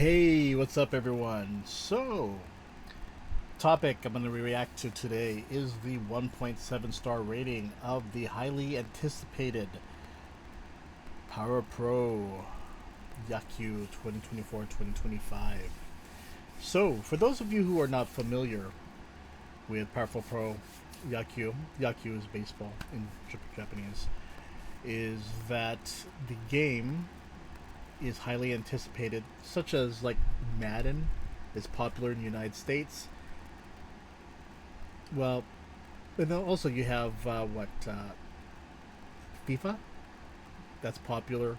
Hey, what's up, everyone? Topic I'm going to react to today is the 1.7 star rating of the highly anticipated Power Pro Yakyuu 2024-2025. So, for those of you who are not familiar with Powerful Pro Yakyuu, Yakyuu is baseball in Japanese, is that the game is highly anticipated, such as like Madden is popular in the United States. Well, and then also you have FIFA, that's popular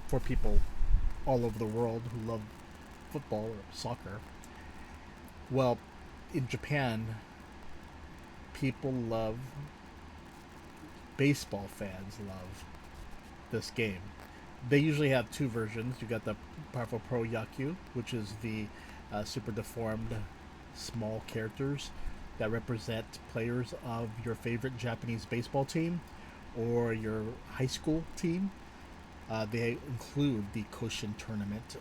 for people all over the world who love football or soccer. Well, in Japan, people love baseball fans love this game. They usually have two versions. You got the Powerful Pro Yakyuu, which is the super deformed small characters that represent players of your favorite Japanese baseball team or your high school team. They include the Koshin tournament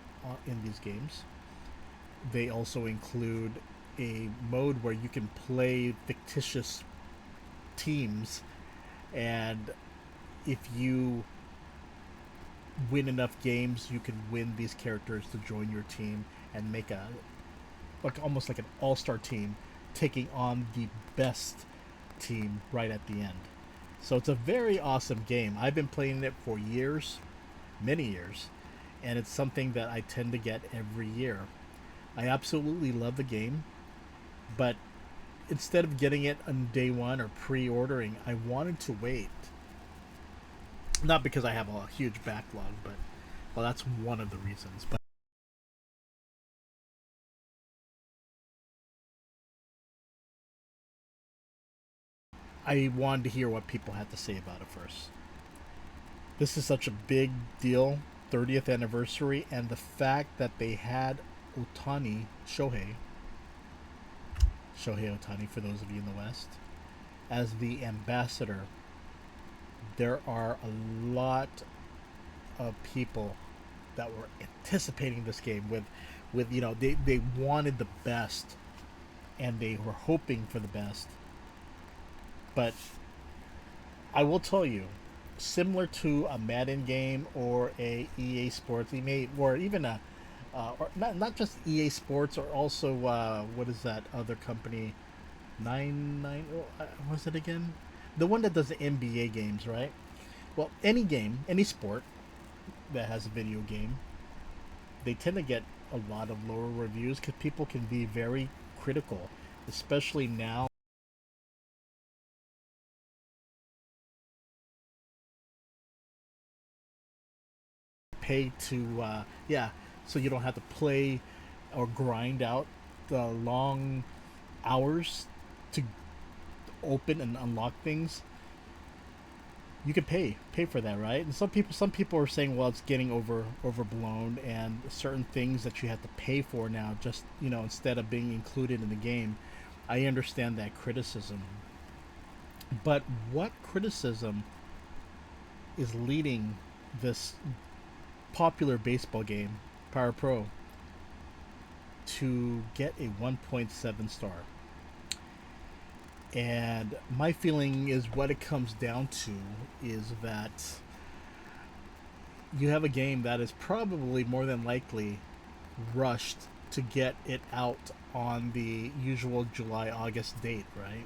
in these games. They also include a mode where you can play fictitious teams, and if you win enough games, you can win these characters to join your team and make a almost like an all-star team taking on the best team right at the end. So it's a very awesome game. I've been playing it for years, many years, and it's something that I tend to get every year. I absolutely love the game, but instead of getting it on day one or pre-ordering, I wanted to wait. Not because I have a huge backlog, but well, that's one of the reasons. But I wanted to hear what people had to say about it first. This is such a big deal, 30th anniversary, and the fact that they had Shohei Otani, for those of you in the West, as the ambassador. There are a lot of people that were anticipating this game with they wanted the best and they were hoping for the best. But I will tell you, similar to a Madden game or a EA Sports, or even a or not just EA Sports, or also what is that other company? Nine was it again? The one that does the NBA games, right? Well, any game, any sport that has a video game, they tend to get a lot of lower reviews because people can be very critical, especially now. Pay to, so you don't have to play or grind out the long hours to open and unlock things. You can pay for that, right? And some people are saying, well, it's getting overblown, and certain things that you have to pay for now, just instead of being included in the game. I understand that criticism, but what criticism is leading this popular baseball game, Power Pro, to get a 1.7 star? And my feeling is what it comes down to is that you have a game that is probably more than likely rushed to get it out on the usual July August date, right?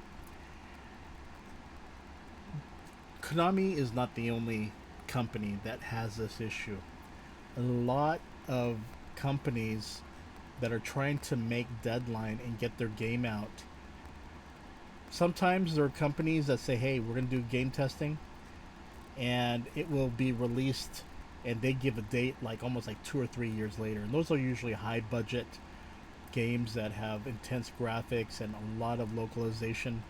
Konami is not the only company that has this issue. A lot of companies that are trying to make deadline and get their game out. Sometimes there are companies that say, hey, we're going to do game testing and it will be released, and they give a date like almost like 2 or 3 years later. And those are usually high budget games that have intense graphics and a lot of localization.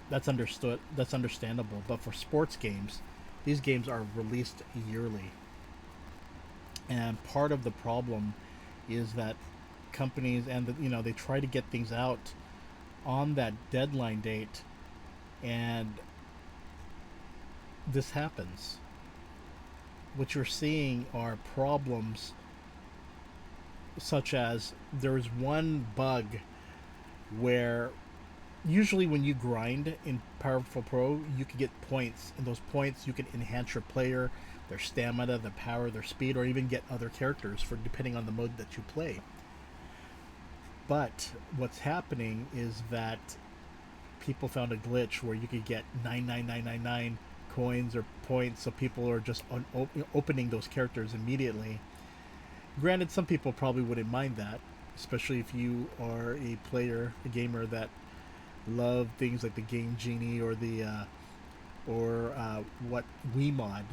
That's understood. That's understandable. But for sports games, these games are released yearly. And part of the problem is that companies they try to get things out on that deadline date, and this happens. what you're seeing are problems such as there's one bug where usually when you grind in Powerful Pro, you can get points, and those points you can enhance your player, their stamina, their power, their speed, or even get other characters for depending on the mode that you play. But what's happening is that people found a glitch where you could get 99999 coins or points, so people are just opening those characters immediately. Granted, some people probably wouldn't mind that, especially if you are a player, a gamer that love things like the Game Genie or the what Wiimod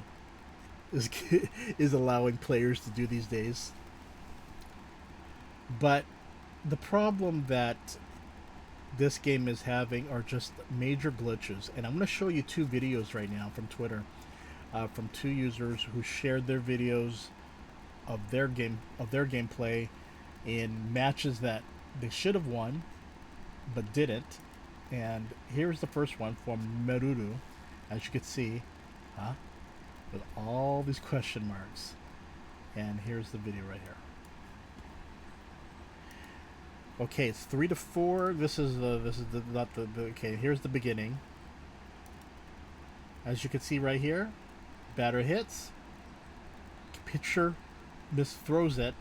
is is allowing players to do these days. But the problem that this game is having are just major glitches, and I'm going to show you two videos right now from Twitter, from two users who shared their videos of their gameplay in matches that they should have won but didn't. And here's the first one from Meruru, as you can see, with all these question marks. And here's the video right here. Okay, it's 3-4. This is not the okay. Here's the beginning. As you can see right here, batter hits. Pitcher throws it.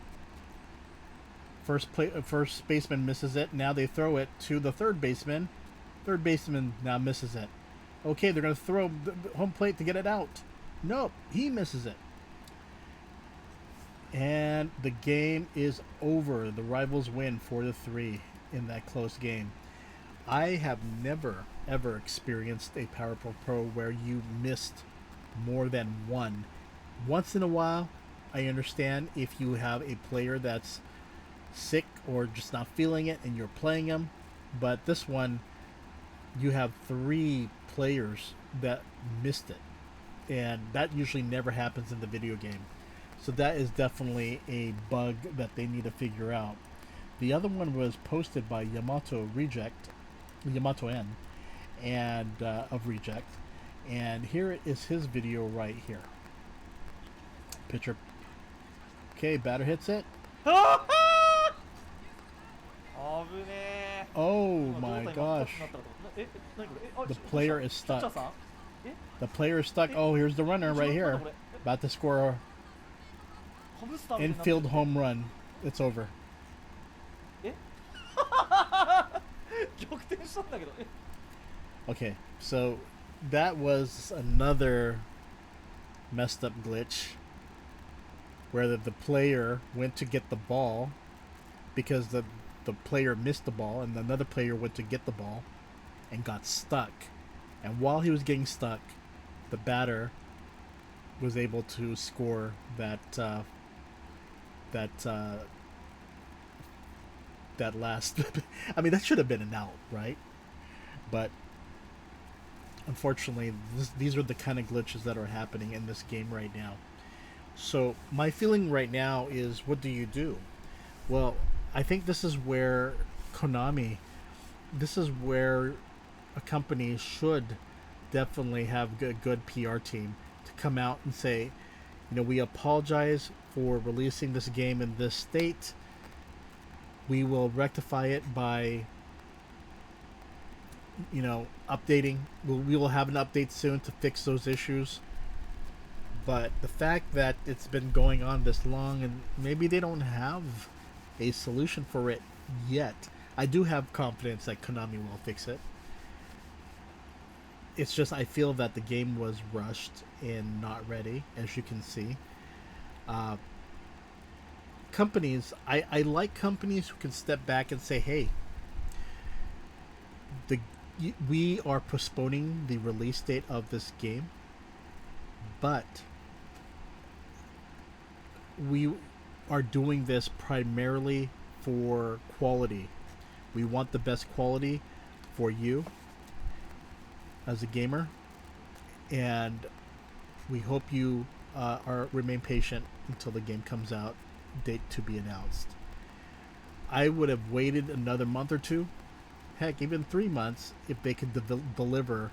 First baseman misses it. Now they throw it to the third baseman. Third baseman now misses it. Okay, they're going to throw the home plate to get it out. Nope, he misses it. And the game is over. The Rivals win 4-3 in that close game. I have never, ever experienced a Powerful Pro where you missed more than one. Once in a while, I understand if you have a player that's sick or just not feeling it and you're playing them. But this one, you have 3 players that missed it. And that usually never happens in the video game. So that is definitely a bug that they need to figure out. The other one was posted by Yamato N, and of Reject. And here is his video right here. Pitcher. Okay, batter hits it. Oh my gosh. The player is stuck. The player is stuck. Oh, here's the runner right here. About to score a infield home run. It's over. Okay, so that was another messed up glitch where the player went to get the ball because the player missed the ball, and another player went to get the ball and got stuck. And while he was getting stuck, the batter was able to score that last. I mean, that should have been an out, right? But unfortunately, these are the kind of glitches that are happening in this game right now. So my feeling right now is, what do you do? Well, I think this is where Konami, this is where a company should definitely have a good PR team to come out and say, you know, we apologize for releasing this game in this state. We will rectify it by, you know, updating. We will have an update soon to fix those issues. But the fact that it's been going on this long and maybe they don't have a solution for it yet, I do have confidence that Konami will fix it. It's just I feel that the game was rushed and not ready, as you can see. Companies, I like companies who can step back and say, hey, we are postponing the release date of this game, but we are doing this primarily for quality. We want the best quality for you as a gamer, and we hope you remain patient until the game comes out, date to be announced. I would have waited another month or two, heck, even 3 months, if they could deliver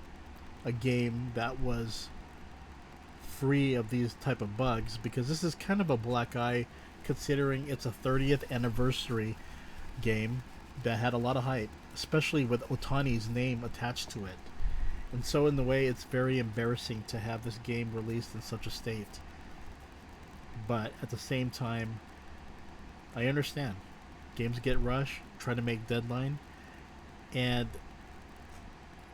a game that was free of these type of bugs, because this is kind of a black eye considering it's a 30th anniversary game that had a lot of hype, especially with Otani's name attached to it. And so in the way, it's very embarrassing to have this game released in such a state. But at the same time, I understand. Games get rushed, try to make deadline, and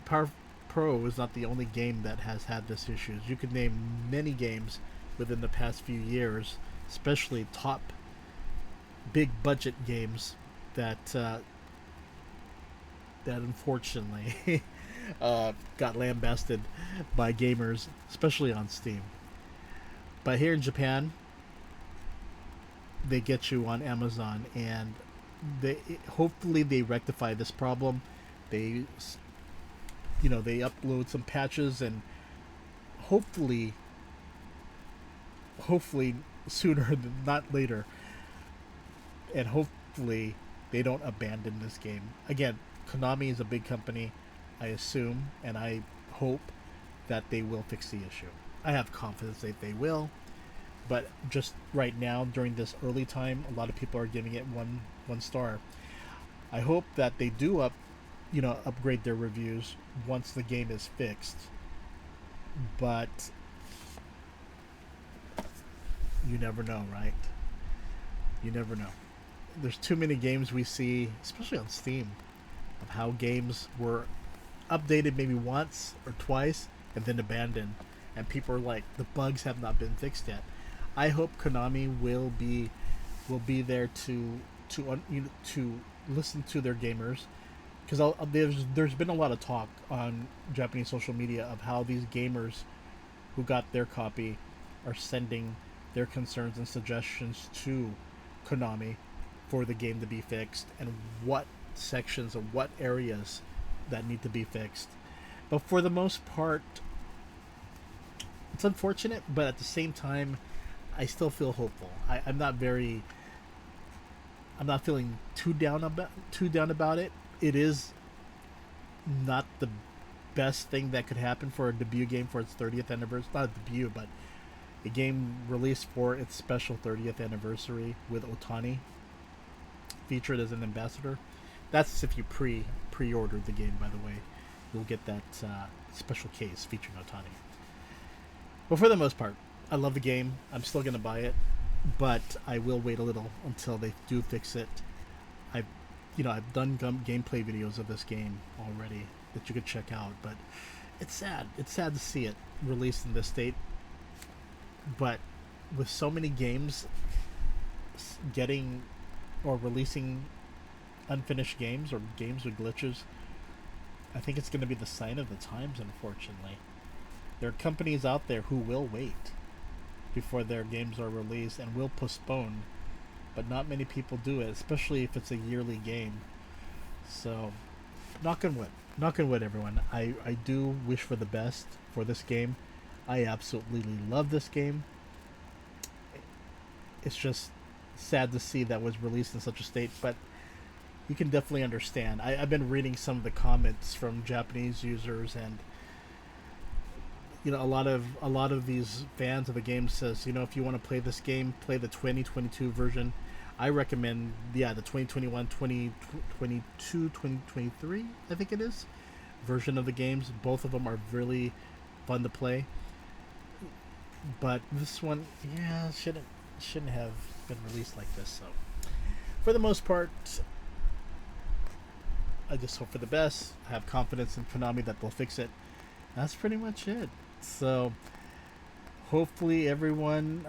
Power Pro is not the only game that has had this issues. You could name many games within the past few years, especially top big budget games that that unfortunately got lambasted by gamers, especially on Steam. But here in Japan, they get you on Amazon, and they hopefully they rectify this problem. They they upload some patches, and hopefully sooner than not later, and hopefully they don't abandon this game. Again, Konami is a big company, I assume, and I hope that they will fix the issue. I have confidence that they will, but just right now, during this early time, a lot of people are giving it one star. I hope that they do upgrade their reviews once the game is fixed. But you never know, right? You never know. There's too many games we see, especially on Steam, of how games were updated maybe once or twice and then abandoned, and people are like, the bugs have not been fixed yet. I hope Konami will be there to listen to their gamers, because there's been a lot of talk on Japanese social media of how these gamers who got their copy are sending their concerns and suggestions to Konami for the game to be fixed, and what sections or what areas that need to be fixed. But for the most part, it's unfortunate, but at the same time, I still feel hopeful. I'm not feeling too down about it. It is not the best thing that could happen for a debut game for its 30th anniversary. Not a debut, but a game released for its special 30th anniversary with Otani featured as an ambassador. That's if you pre-ordered the game, by the way. You'll get that special case featuring Otani. But for the most part, I love the game. I'm still going to buy it, but I will wait a little until they do fix it. I've done gameplay videos of this game already that you could check out, but it's sad. It's sad to see it released in this state. But with so many games getting or releasing unfinished games or games with glitches, I think it's going to be the sign of the times, unfortunately. There are companies out there who will wait before their games are released and will postpone, but not many people do it, especially if it's a yearly game. So, knock on wood. Knock on wood, everyone. I do wish for the best for this game. I absolutely love this game. It's just sad to see that was released in such a state, but you can definitely understand. I've been reading some of the comments from Japanese users, and a lot of these fans of the game says, if you want to play this game, play the 2022 version. I recommend the 2021, 2022, 2023, I think it is, version of the games. Both of them are really fun to play. But this one, shouldn't have been released like this. So, for the most part, I just hope for the best. I have confidence in Konami that they'll fix it. That's pretty much it. So, hopefully everyone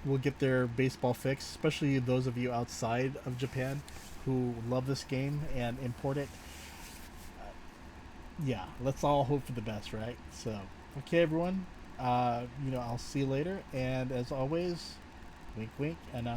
will get their baseball fix, especially those of you outside of Japan who love this game and import it. Let's all hope for the best, right? So, okay, everyone. I'll see you later. And as always, wink, wink, and